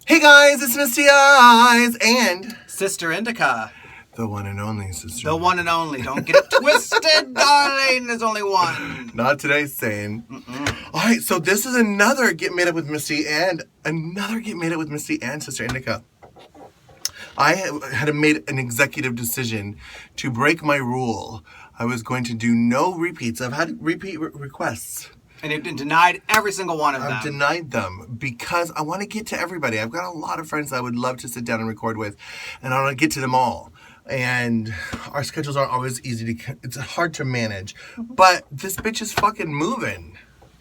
Hey guys, it's Misty Eyez and Sister Indica. The one and only Sister. The one and only. Don't get it twisted, darling. There's only one. Not today, Sane. Alright, so this is another Get Made Up with Misty and another Get Made Up with Misty and Sister Indica. I had made an executive decision to break my rule. I was going to do no repeats. I've had repeat requests. And you've been denied every single one of them. I've denied them because I want to get to everybody. I've got a lot of friends that I would love to sit down and record with, and I want to get to them all. And our schedules aren't always easy to, it's hard to manage. But this bitch is fucking moving.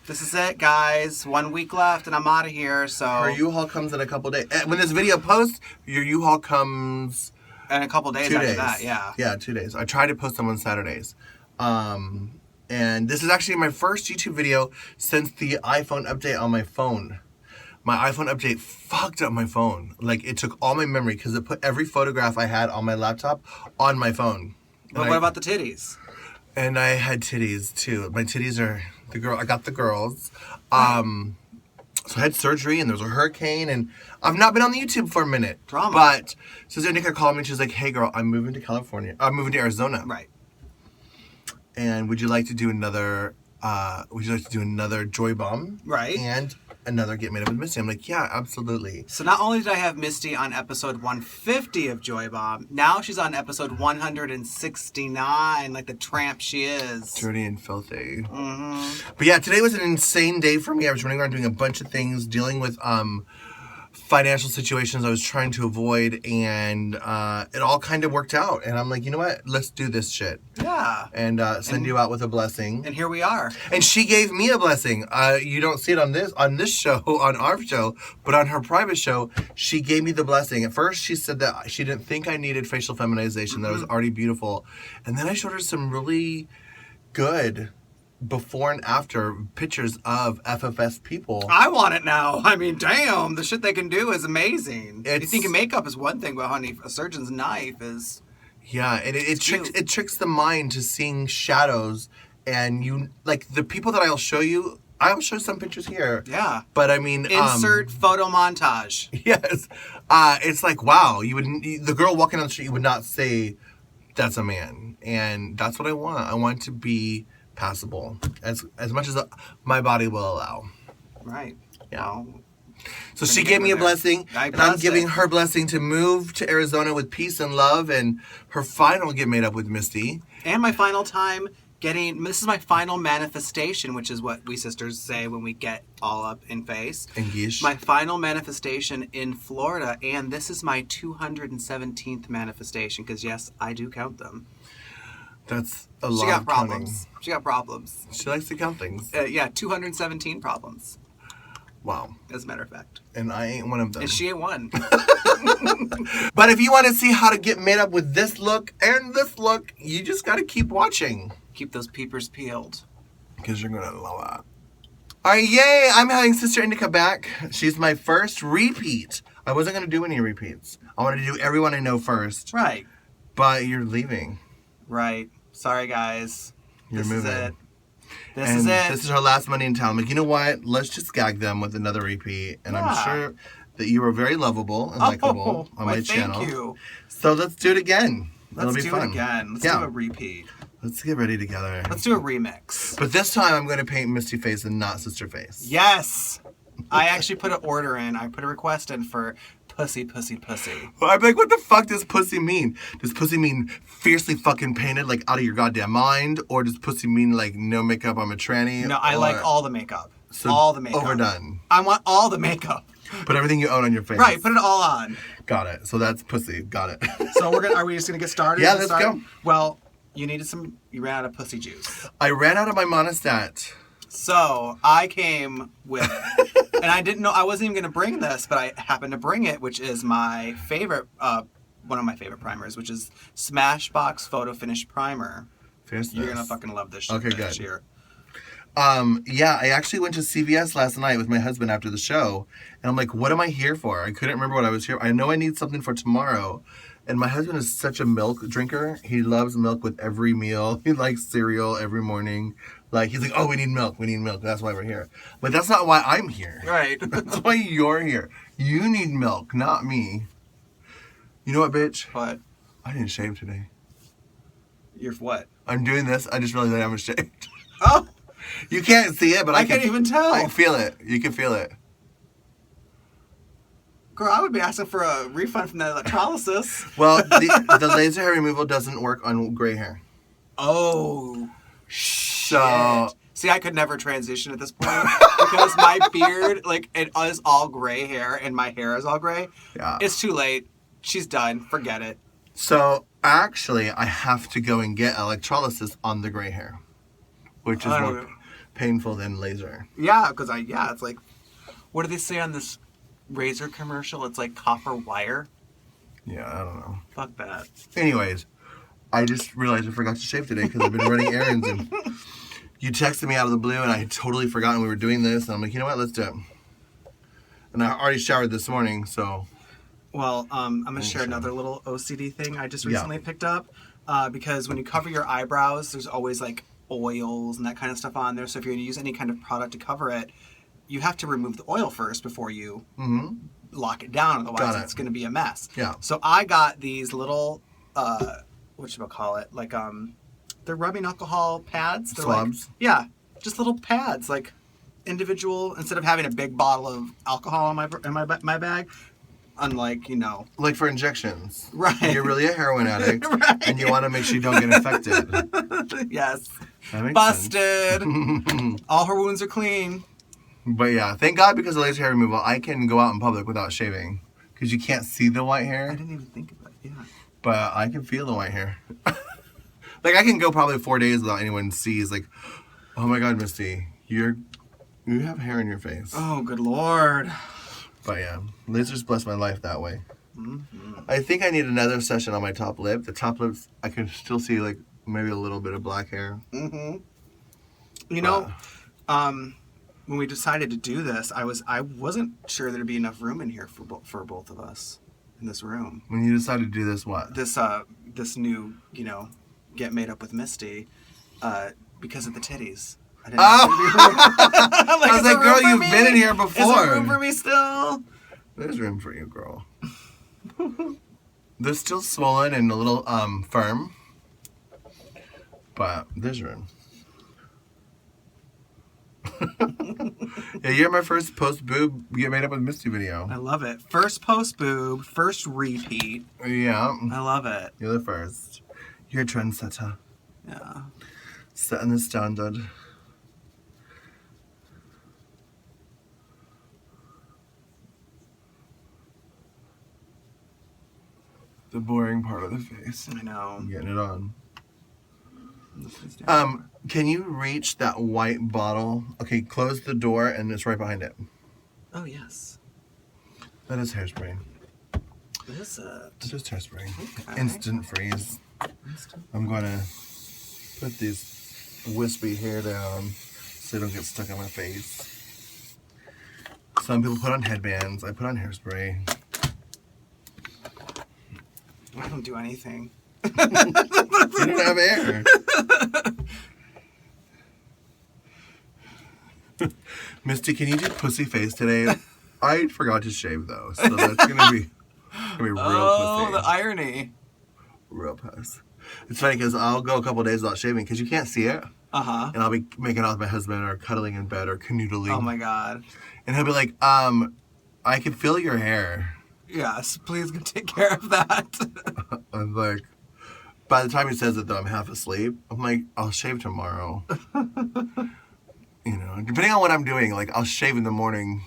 This is it, guys. 1 week left, and I'm out of here, so... Her U-Haul comes in a couple days. When this video posts, your U-Haul comes... In a couple days 2 after days. that, yeah. Yeah, 2 days. I try to post them on Saturdays. And this is actually my first YouTube video since the iPhone update on my phone. My iPhone update fucked up my phone. Like, it took all my memory because it put every photograph I had on my laptop on my phone. But what about the titties? And I had titties, too. My titties are the girl. I got the girls. So I had surgery, and there was a hurricane, and I've not been on the YouTube for a minute. Drama. But Sister Indica called me, and she's like, hey, girl, I'm moving to California. I'm moving to Arizona. Right. And would you like to do another Joybomb? Right. And another Get Made Up with Misty? I'm like, yeah, absolutely. So not only did I have Misty on episode 150 of Joybomb, now she's on episode 169, like the tramp she is. Dirty and filthy. But yeah, today was an insane day for me. I was running around doing a bunch of things, dealing with financial situations I was trying to avoid, and it all kind of worked out. And I'm like, you know what? Let's do this shit. Yeah. And send you out with a blessing. And here we are. And she gave me a blessing. You don't see it on this show, on our show, but on her private show, she gave me the blessing. At first, she said that she didn't think I needed facial feminization, that I was already beautiful. And then I showed her some really good before and after pictures of FFS people. I want it now. I mean, damn, the shit they can do is amazing. You think makeup is one thing, but honey, a surgeon's knife is... Yeah, and it tricks the mind to seeing shadows, and you, like, the people that I'll show some pictures here. Yeah. But I mean... Insert photo montage. Yes. It's like, wow, the girl walking on the street, you would not say, that's a man. And that's what I want. I want to be passable as much as my body will allow. Right. Yeah. Well, so she gave me a blessing, and I'm giving her blessing to move to Arizona with peace and love, and her final Get Made Up with Misty. And my final time this is my final manifestation, which is what we sisters say when we get all up in face. And geesh. My final manifestation in Florida, and this is my 217th manifestation, because yes, I do count them. That's a lot of counting. She got problems. She likes to count things. Yeah, 217 problems. Wow. As a matter of fact. And I ain't one of them. And she ain't one. But if you want to see how to get made up with this look and this look, you just got to keep watching. Keep those peepers peeled. Because you're going to love it. All right, yay! I'm having Sister Indica back. She's my first repeat. I wasn't going to do any repeats. I wanted to do everyone I know first. Right. But you're leaving. Right. Sorry, guys. You're moving. Is it. This is it. This is her last money in town. I'm like, you know what? Let's just gag them with another repeat. And I'm sure that you were very lovable and likable on my channel. Thank you. So let's do it again. Let's do it again. Let's do a repeat. Let's get ready together. Let's do a remix. But this time I'm going to paint Misty face and not Sister face. Yes. I actually put an order in. I put a request in for pussy, pussy, pussy. Well, I'm like, what the fuck does pussy mean? Does pussy mean fiercely fucking painted, like out of your goddamn mind? Or does pussy mean like no makeup, I'm a tranny? No, I like all the makeup. So all the makeup. Overdone. I want all the makeup. Put everything you own on your face. Right, put it all on. Got it. So that's pussy. Got it. So are we just gonna get started? Yeah, let's go. Well, you ran out of pussy juice. I ran out of my monostat. So I came with, and I didn't know, I wasn't even going to bring this, but I happened to bring it, which is my favorite, one of my favorite primers, which is Smashbox Photo Finish Primer. Fierceness. You're going to fucking love this shit. Okay, good. Year. Yeah, I actually went to CVS last night with my husband after the show, and I'm like, what am I here for? I couldn't remember what I was here. I know I need something for tomorrow. And my husband is such a milk drinker. He loves milk with every meal. He likes cereal every morning. Like, he's like, oh, we need milk. That's why we're here. But that's not why I'm here. Right. That's why you're here. You need milk, not me. You know what, bitch? What? I didn't shave today. You're what? I'm doing this. I just realized I haven't shaved. Oh! You can't see it, but I can't even tell. I can feel it. You can feel it. Girl, I would be asking for a refund from that electrolysis. Well, the laser hair removal doesn't work on gray hair. Oh. So... Shit. See, I could never transition at this point because my beard, like, it is all gray hair and my hair is all gray. Yeah. It's too late. She's done. Forget it. So, actually, I have to go and get electrolysis on the gray hair, which is more painful than laser. Yeah, because it's like, what do they say on this razor commercial? It's like copper wire. Yeah, I don't know. Fuck that. Anyways, I just realized I forgot to shave today because I've been running errands and you texted me out of the blue and I had totally forgotten we were doing this. And I'm like, you know what? Let's do it. And I already showered this morning, so... Well, I'm going to share another little OCD thing I just recently picked up. Because when you cover your eyebrows, there's always like oils and that kind of stuff on there. So if you're going to use any kind of product to cover it, you have to remove the oil first before you lock it down. Otherwise, it's going to be a mess. Yeah. So I got these little, whatchamacallit, like, they're rubbing alcohol pads. They're Swabs? Like, yeah, just little pads, like individual, instead of having a big bottle of alcohol in my bag. Unlike, like for injections. Right. You're really a heroin addict. Right. And you want to make sure you don't get infected. Yes. That makes Busted. sense. All her wounds are clean. But yeah, thank God because of laser hair removal, I can go out in public without shaving. Because you can't see the white hair. I didn't even think of it, yeah. But I can feel the white hair. Like, I can go probably 4 days without anyone sees, like, oh my God, Misty, you have hair in your face. Oh, good Lord. But yeah, lasers blessed my life that way. Mm-hmm. I think I need another session on my top lip. The top lips, I can still see, like, maybe a little bit of black hair. Mm-hmm. When we decided to do this, I wasn't sure there'd be enough room in here for both of us in this room. When you decided to do this, what? This new, get made up with Misty, because of the titties. I didn't I was like, girl, you've been in here before. Is there room for me still? There's room for you, girl. They're still swollen and a little firm, but there's room. Yeah, you're my first post-boob get made up with Misty video. I love it. First post-boob, first repeat. Yeah. I love it. You're the first. You're a trendsetter. Yeah. Setting the standard. The boring part of the face. I know. I'm getting it on. Can you reach that white bottle? Okay, close the door and it's right behind it. Oh, yes. That is hairspray. Is it? It's just hairspray. Okay. Instant freeze. I'm going to put these wispy hair down so they don't get stuck on my face. Some people put on headbands. I put on hairspray. I don't do anything. You don't have hair. Misty, can you do pussy face today? I forgot to shave though, so that's gonna be real pussy. Oh, the irony. Real puss. It's funny because I'll go a couple days without shaving because you can't see it. Uh-huh. And I'll be making out with my husband or cuddling in bed or canoodling. Oh my God. And he'll be like, I can feel your hair. Yes, please go take care of that. I'm like, by the time he says it though, I'm half asleep. I'm like, I'll shave tomorrow. Depending on what I'm doing, like I'll shave in the morning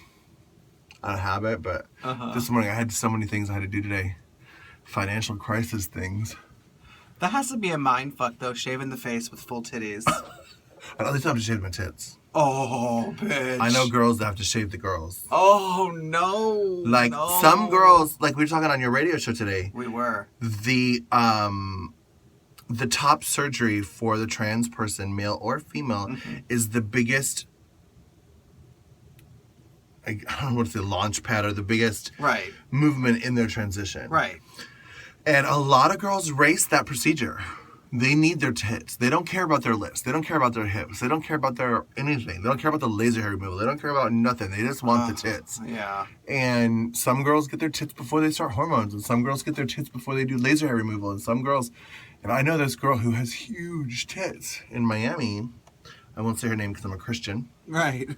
out of habit, but this morning I had so many things I had to do today. Financial crisis things. That has to be a mind fuck though, shaving the face with full titties. At least I have to shave my tits. Oh, bitch. I know girls that have to shave the girls. Oh, no. Like, some girls, like we were talking on your radio show today. We were. The top surgery for the trans person, male or female, is the biggest, I don't want to say launch pad, or the biggest movement in their transition. Right. And a lot of girls race that procedure. They need their tits. They don't care about their lips. They don't care about their hips. They don't care about their anything. They don't care about the laser hair removal. They don't care about nothing. They just want the tits. Yeah. And some girls get their tits before they start hormones. And some girls get their tits before they do laser hair removal. And some girls... And I know this girl who has huge tits in Miami. I won't say her name because I'm a Christian. Right.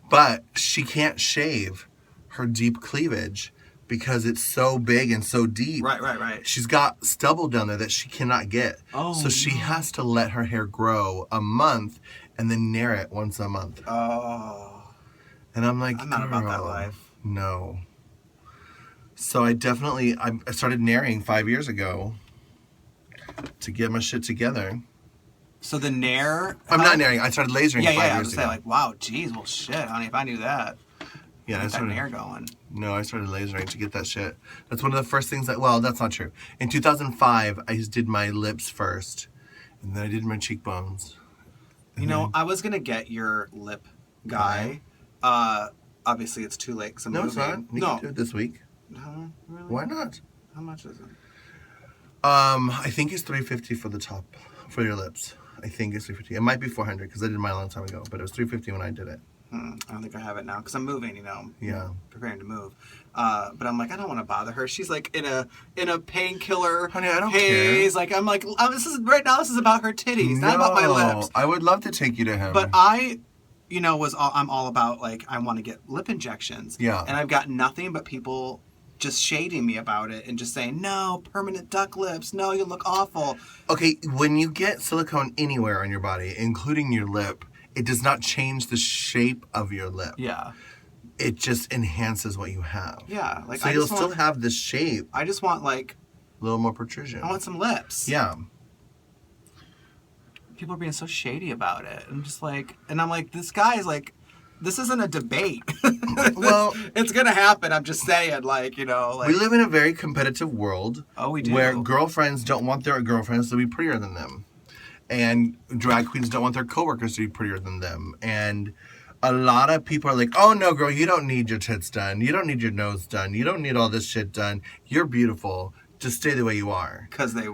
But she can't shave her deep cleavage because it's so big and so deep. Right. She's got stubble down there that she cannot get. Oh, so she has to let her hair grow a month and then nair it once a month. Oh. And I'm like, I'm not about that life. No. So I started nairing 5 years ago to get my shit together. So the nair... I'm not nairing. I started lasering 5 years ago. I was saying, like, wow, geez, well, shit, honey, if I knew that. Yeah, I started that nair going. No, I started lasering to get that shit. That's one of the first things well, that's not true. In 2005, I just did my lips first, and then I did my cheekbones. You know, I was gonna get your lip guy. Obviously, it's too late because I'm moving. It's not. We can do it this week. No, really? Why not? How much is it? I think it's $350 for the top, for your lips. I think it's $350. It might be $400 because I did mine a long time ago, but it was $350 when I did it. I don't think I have it now because I'm moving. You know. Yeah. Preparing to move, but I'm like, I don't want to bother her. She's like in a painkiller. Honey, I don't haze. care. Like I'm like, this is about her titties, not about my lips. I would love to take you to him. But I'm all about like I want to get lip injections. Yeah. And I've got nothing but people just shading me about it and just saying, no, permanent duck lips. No, you look awful. Okay, when you get silicone anywhere on your body, including your lip, it does not change the shape of your lip. Yeah. It just enhances what you have. Yeah. Like so you'll still have the shape. I just want like a little more protrusion. I want some lips. Yeah. People are being so shady about it. I'm just like, and I'm like, this guy is like, this isn't a debate. Well, it's gonna happen. I'm just saying, like, you know, like we live in a very competitive world. Oh, we do. Where girlfriends don't want their girlfriends to be prettier than them, and drag queens don't want their coworkers to be prettier than them, and a lot of people are like, "Oh no, girl, you don't need your tits done. You don't need your nose done. You don't need all this shit done. You're beautiful. Just stay the way you are." Because they.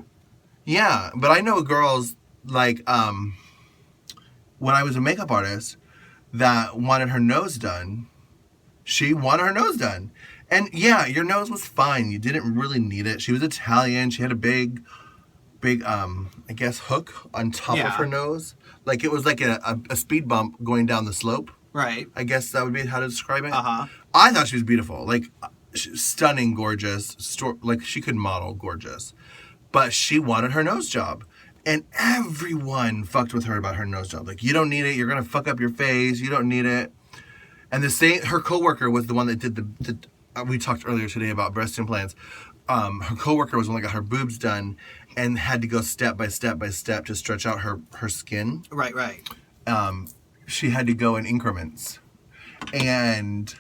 Yeah, but I know girls like when I was a makeup artist that wanted her nose done. She wanted her nose done. And yeah, your nose was fine. You didn't really need it. She was Italian. She had a big, I guess, hook on top of her nose. Like it was like a speed bump going down the slope. Right. I guess that would be how to describe it. Uh-huh. I thought she was beautiful. Like, stunning, gorgeous. Like, she could model gorgeous. But she wanted her nose job. And everyone fucked with her about her nose job. Like, you don't need it. You're going to fuck up your face. You don't need it. And her coworker was the one that did we talked earlier today about breast implants. Her coworker was the one that got her boobs done and had to go step by step by step to stretch out her skin. Right. She had to go in increments. And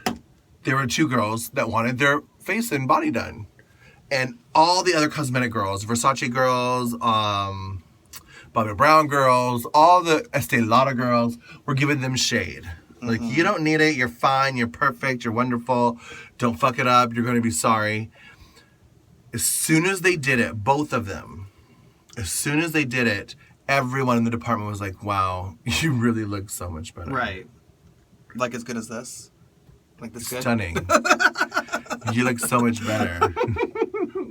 there were two girls that wanted their face and body done. And all the other cosmetic girls, Versace girls, Bobbi Brown girls, all the Estee Lauder girls were giving them shade. Like, you don't need it. You're fine. You're perfect. You're wonderful. Don't fuck it up. You're going to be sorry. As soon as they did it, both of them, as soon as they did it, everyone in the department was like, wow, you really look so much better. Right. Like as good as this? Like this good? Stunning. You look so much better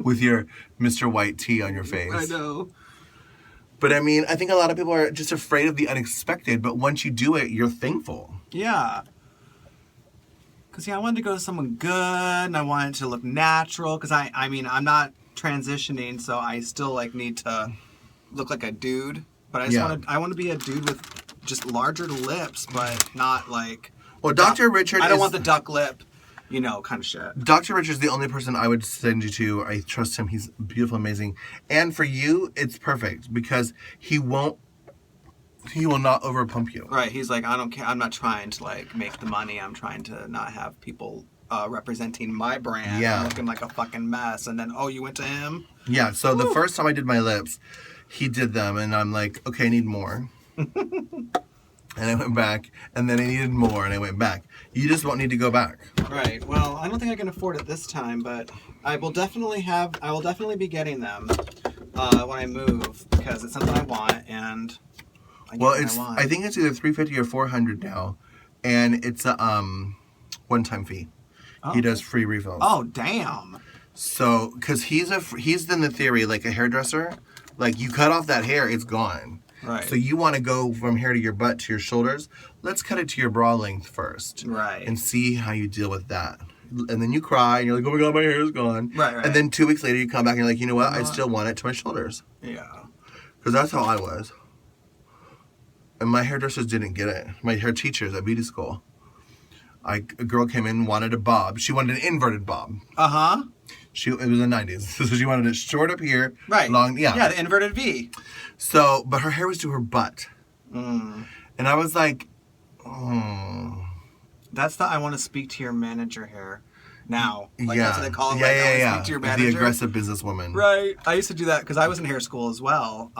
with your Mr. White tee on your face. I know. But I mean, I think a lot of people are just afraid of the unexpected, but once you do it, you're thankful. Yeah. Because, I wanted to go to someone good, and I wanted to look natural, because I mean, I'm not transitioning, so I still, like, need to look like a dude. But I want to be a dude with just larger lips, but not, like... Well, Dr. Richard I don't want the duck lip, kind of shit. Dr. Richard's the only person I would send you to. I trust him. He's beautiful, amazing. And for you, it's perfect, because he will not overpump you. Right. He's like, I don't care. I'm not trying to, like, make the money. I'm trying to not have people representing my brand. Yeah. Looking like a fucking mess. And then, you went to him? Yeah. So the first time I did my lips, he did them. And I'm like, okay, I need more. And I went back. And then I needed more. And I went back. You just won't need to go back. Right. Well, I don't think I can afford it this time. But I will definitely be getting them. when I move because it's something I want and I get Well, what it's I want. I think it's either $350 or $400 now, and it's a one-time fee. Oh. He does free refills. Oh, damn. So, because he's in the theory like a hairdresser, like you cut off that hair, it's gone. Right. So you want to go from hair to your butt to your shoulders. Let's cut it to your bra length first. Right. And see how you deal with that. And then you cry and you're like, oh my God, my hair is gone. Right. And then 2 weeks later you come back and you're like, you know what? I still want it to my shoulders. Yeah. Because that's how I was. And my hairdressers didn't get it. My hair teachers at beauty school. A girl came in and wanted a bob. She wanted an inverted bob. Uh-huh. It was the 90s. So she wanted it short up here. Right. Long, yeah. Yeah, the inverted V. So, but her hair was to her butt. Mm. And I was like, oh. That's the I want to speak to your manager hair now. Like, yeah. that's what they call it. Yeah, like, yeah, I want yeah. to speak to your manager. The aggressive businesswoman. Right. I used to do that because I was in hair school as well.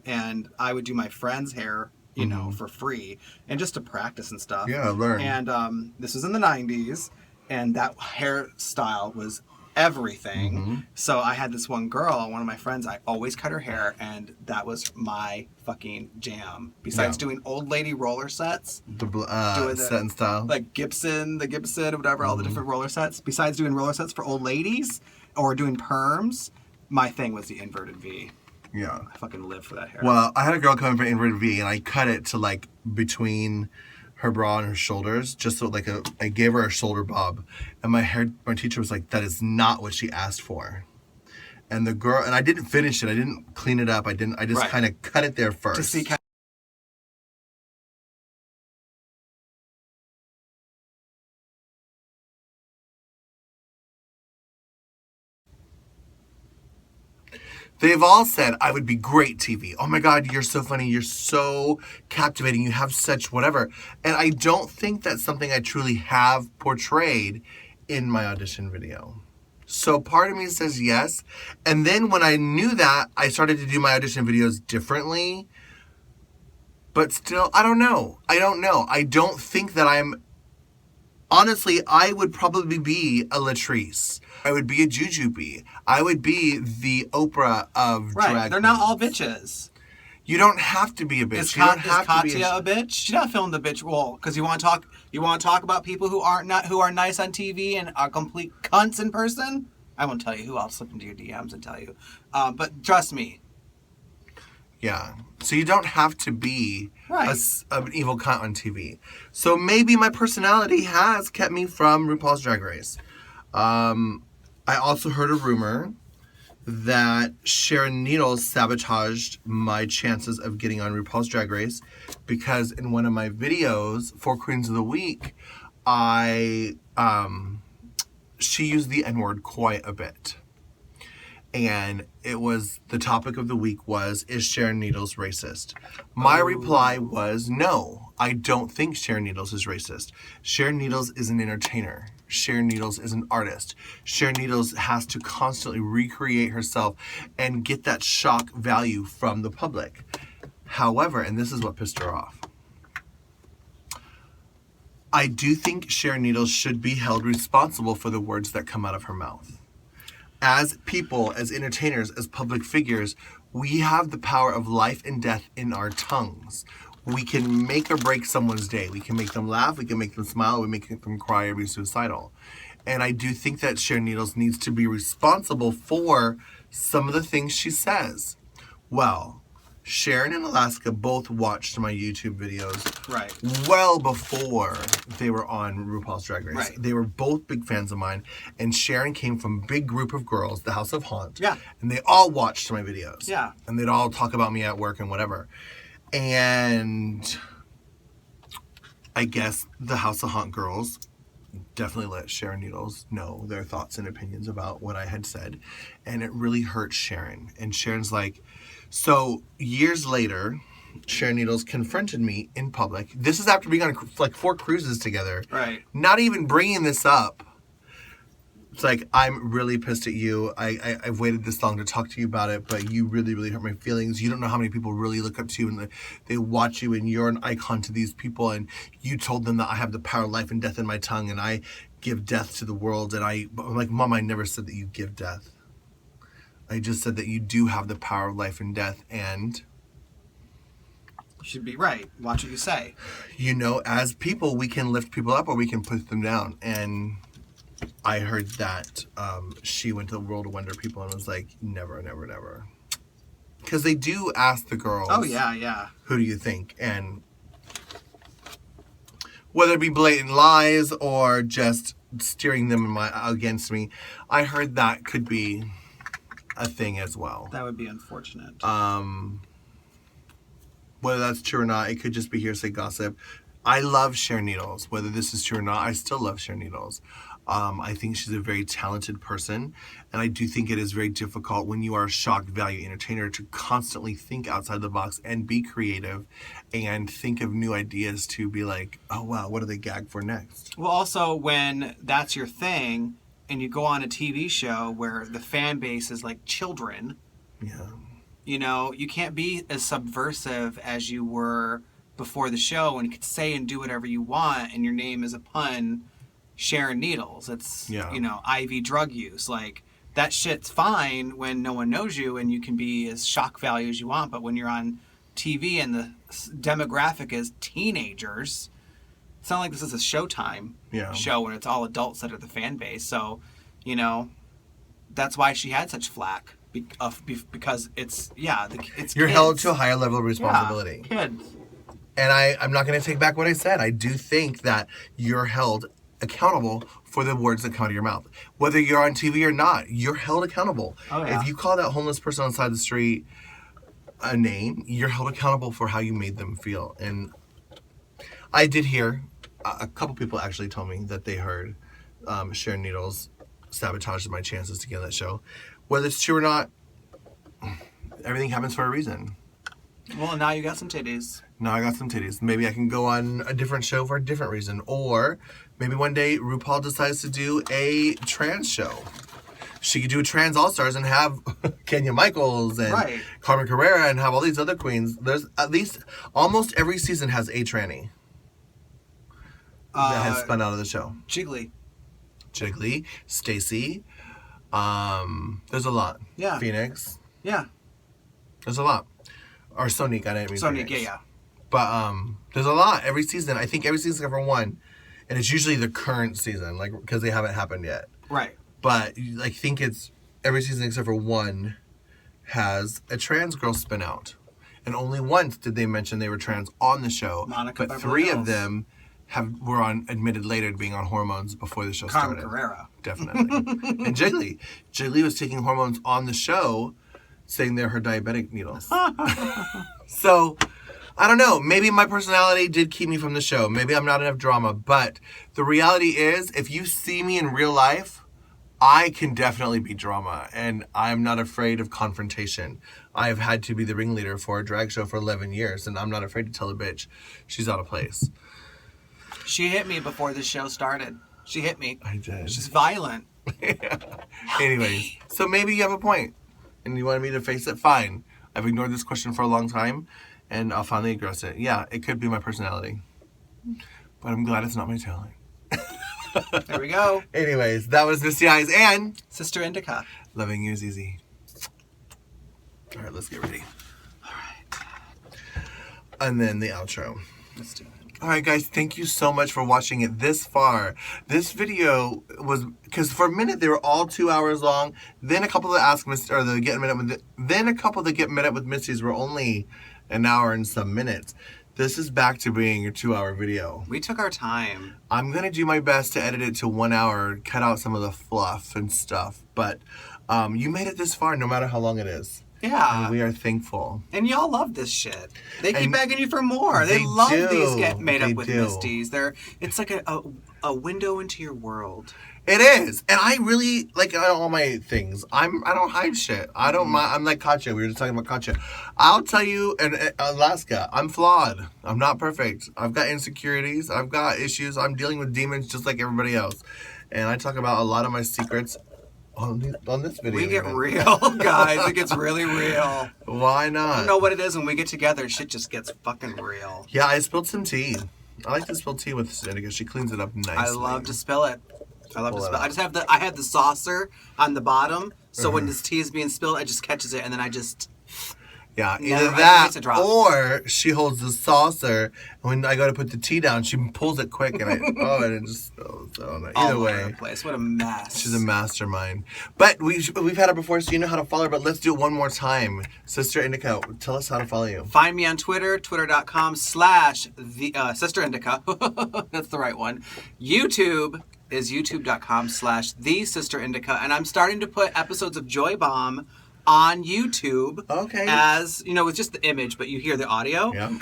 And I would do my friend's hair, you know, for free and just to practice and stuff. Yeah, learn. And this was in the 90s, and that hairstyle was everything. Mm-hmm. So I had this one girl, one of my friends, I always cut her hair, and that was my fucking jam. Besides doing old lady roller sets. Set and style. Like the Gibson, whatever, all the different roller sets. Besides doing roller sets for old ladies or doing perms, my thing was the inverted V. Yeah. I fucking live for that hair. Well, I had a girl come in for inverted V, and I cut it to like between her bra and her shoulders, just so like I gave her a shoulder bob, and my teacher was like, that is not what she asked for. And the girl, and I didn't finish it, I didn't clean it up, I just kind of cut it there first. To see They've all said, I would be great TV. Oh my God, you're so funny. You're so captivating. You have such whatever. And I don't think that's something I truly have portrayed in my audition video. So part of me says yes. And then when I knew that, I started to do my audition videos differently. But still, I don't know. I don't think that I'm... Honestly, I would probably be a Latrice. I would be a Jujubee. I would be the Oprah of drag. Right, they're not all bitches. You don't have to be a bitch. Is You don't have to be Katya a bitch? She's not filmed the bitch role because you want to talk. You want to talk about people who are nice on TV and are complete cunts in person. I won't tell you who. I'll slip into your DMs and tell you. But trust me. Yeah. So you don't have to be Right. an evil cunt on TV. So maybe my personality has kept me from RuPaul's Drag Race. I also heard a rumor that Sharon Needles sabotaged my chances of getting on RuPaul's Drag Race because in one of my videos, 4 Queens of the Week, she used the N-word quite a bit. And it was, the topic of the week was, is Sharon Needles racist? My reply was, no, I don't think Sharon Needles is racist. Sharon Needles is an entertainer. Sharon Needles is an artist. Sharon Needles has to constantly recreate herself and get that shock value from the public. However, and this is what pissed her off, I do think Sharon Needles should be held responsible for the words that come out of her mouth. As people, as entertainers, as public figures, we have the power of life and death in our tongues. We can make or break someone's day. We can make them laugh, we can make them smile, we make them cry or be suicidal. And I do think that Sharon Needles needs to be responsible for some of the things she says. Well, Sharon and Alaska both watched my YouTube videos Right. well before they were on RuPaul's Drag Race. Right. They were both big fans of mine, and Sharon came from a big group of girls, the House of Haunt. Yeah. And they all watched my videos. Yeah. And they'd all talk about me at work and whatever. And I guess the House of Haunt girls definitely let Sharon Needles know their thoughts and opinions about what I had said. And it really hurt Sharon. And Sharon's like, so years later, Sharon Needles confronted me in public. This is after being on like 4 cruises together. Right. Not even bringing this up. It's like, I'm really pissed at you. I've waited this long to talk to you about it, but you really, really hurt my feelings. You don't know how many people really look up to you and they watch you and you're an icon to these people. And you told them that I have the power of life and death in my tongue and I give death to the world. And I'm like, Mom, I never said that you give death. I just said that you do have the power of life and death, and You should be right. Watch what you say. you know, as people, we can lift people up or we can put them down. And I heard that she went to the World of Wonder people and was like, never, never, never. Because they do ask the girls. Oh, yeah. Who do you think? And whether it be blatant lies or just steering them against me, I heard that could be a thing as well. That would be unfortunate. Whether that's true or not, it could just be hearsay gossip. I love Sharon Needles. Whether this is true or not, I still love Sharon Needles. I think she's a very talented person, and I do think it is very difficult when you are a shock value entertainer to constantly think outside the box and be creative and think of new ideas to be like, oh wow, what do they gag for next? Well, also when that's your thing and you go on a TV show where the fan base is like children, Yeah. you know, you can't be as subversive as you were before the show and you could say and do whatever you want and your name is a pun, Sharon Needles. It's, Yeah. you know, IV drug use. Like, that shit's fine when no one knows you and you can be as shock value as you want, but when you're on TV and the demographic is teenagers, it's not like this is a Showtime show when it's all adults that are the fan base. So, you know, that's why she had such flack. Because it's You're kids. held to a higher level of responsibility. Yeah, kids. And I'm not going to take back what I said. I do think that you're held accountable for the words that come out of your mouth. Whether you're on TV or not, you're held accountable. Oh, yeah. If you call that homeless person on the side of the street a name, you're held accountable for how you made them feel. And I did hear, a couple people actually told me that they heard Sharon Needles sabotaged my chances to get on that show. Whether it's true or not, everything happens for a reason. Well, now you got some titties. Now I got some titties. Maybe I can go on a different show for a different reason. Or maybe one day RuPaul decides to do a trans show. She could do a trans All-Stars and have Kenya Michaels and Carmen Carrera and have all these other queens. There's at least almost every season has a tranny that has spun out of the show. Jiggly, Stacy. There's a lot. Yeah. Phoenix. Yeah. There's a lot. Or Sonique, I didn't mean Sonique, Phoenix. yeah. But there's a lot every season. I think every season except for one, and it's usually the current season, like because they haven't happened yet. Right. But I think it's every season except for one has a trans girl spin out, and only once did they mention they were trans on the show. Monica but Beverly 3 Hills. of them were admitted later to being on hormones before the show Carmen started. Carrera. Definitely. And Jiggly was taking hormones on the show, saying they're her diabetic needles. So, I don't know. Maybe my personality did keep me from the show. Maybe I'm not enough drama. But the reality is, if you see me in real life, I can definitely be drama. And I'm not afraid of confrontation. I've had to be the ringleader for a drag show for 11 years. And I'm not afraid to tell a bitch she's out of place. She hit me before the show started. She hit me. I did. She's violent. Anyways, so maybe you have a point. And you wanted me to face it? Fine. I've ignored this question for a long time, and I'll finally address it. Yeah, it could be my personality. But I'm glad it's not my talent. There we go. Anyways, that was Misty Eyez and Sister Indica. Loving You is Easy. All right, let's get ready. All right. And then the outro. Let's do it. All right, guys, thank you so much for watching it this far. This video was, because for a minute they were all 2 hours long. Then a couple of the Get Minute with, then a couple of the Get Minute with Misty's were only an hour and some minutes. This is back to being a 2-hour video. We took our time. I'm gonna do my best to edit it to 1 hour, cut out some of the fluff and stuff. But you made it this far, no matter how long it is. Yeah. And we are thankful. And y'all love this shit. They keep And begging you for more. They they love do. these Get Made They Up with do. Misties. It's like a window into your world. It is, and I really like all my things. I don't hide shit. I don't mind. I'm like Katya. We were just talking about Katya. I'll tell you, in Alaska, I'm flawed. I'm not perfect. I've got insecurities. I've got issues. I'm dealing with demons just like everybody else, and I talk about a lot of my secrets on this video. We get real, guys. It gets really real. Why not? I don't know what it is when we get together. Shit just gets fucking real. Yeah, I spilled some tea. I like to spill tea with Sister Indica. She cleans it up nicely. I love to spill it. I love to Pull it spill. out. I had the saucer on the bottom So when this tea is being spilled, I just catches it, and then I just... Yeah, Never- either I that miss a drop. or she holds the saucer, and when I go to put the tea down, she pulls it quick, and and it just spills. So all either over way, the place. What a mess. she's a mastermind. But we've had her before, so you know how to follow her. But let's do it one more time. Sister Indica, tell us how to follow you. Find me on Twitter, twitter.com/Sister Indica. That's the right one. YouTube is youtube.com/The Sister Indica. And I'm starting to put episodes of Joybomb on YouTube. Okay. As, with just the image, but you hear the audio. Yeah.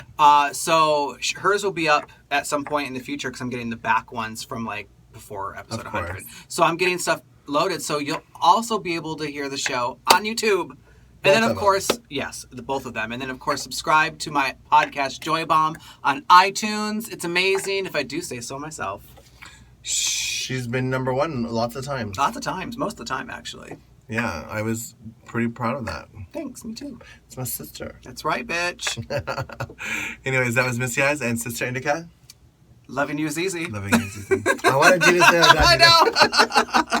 So hers will be up at some point in the future because I'm getting the back ones from before episode Of 100. course. So I'm getting stuff loaded. So you'll also be able to hear the show on YouTube. And then, Both of of course, yes, both of them. And then, of course, subscribe to my podcast, Joybomb, on iTunes. It's amazing, if I do say so myself. She's been number one lots of times. Lots of times. Most of the time, actually. Yeah, I was pretty proud of that. Thanks. Me too. It's my sister. That's right, bitch. Anyways, that was Misty Eyez and Sister Indica. Loving you is easy. Loving you. I wanted you to say that. I know.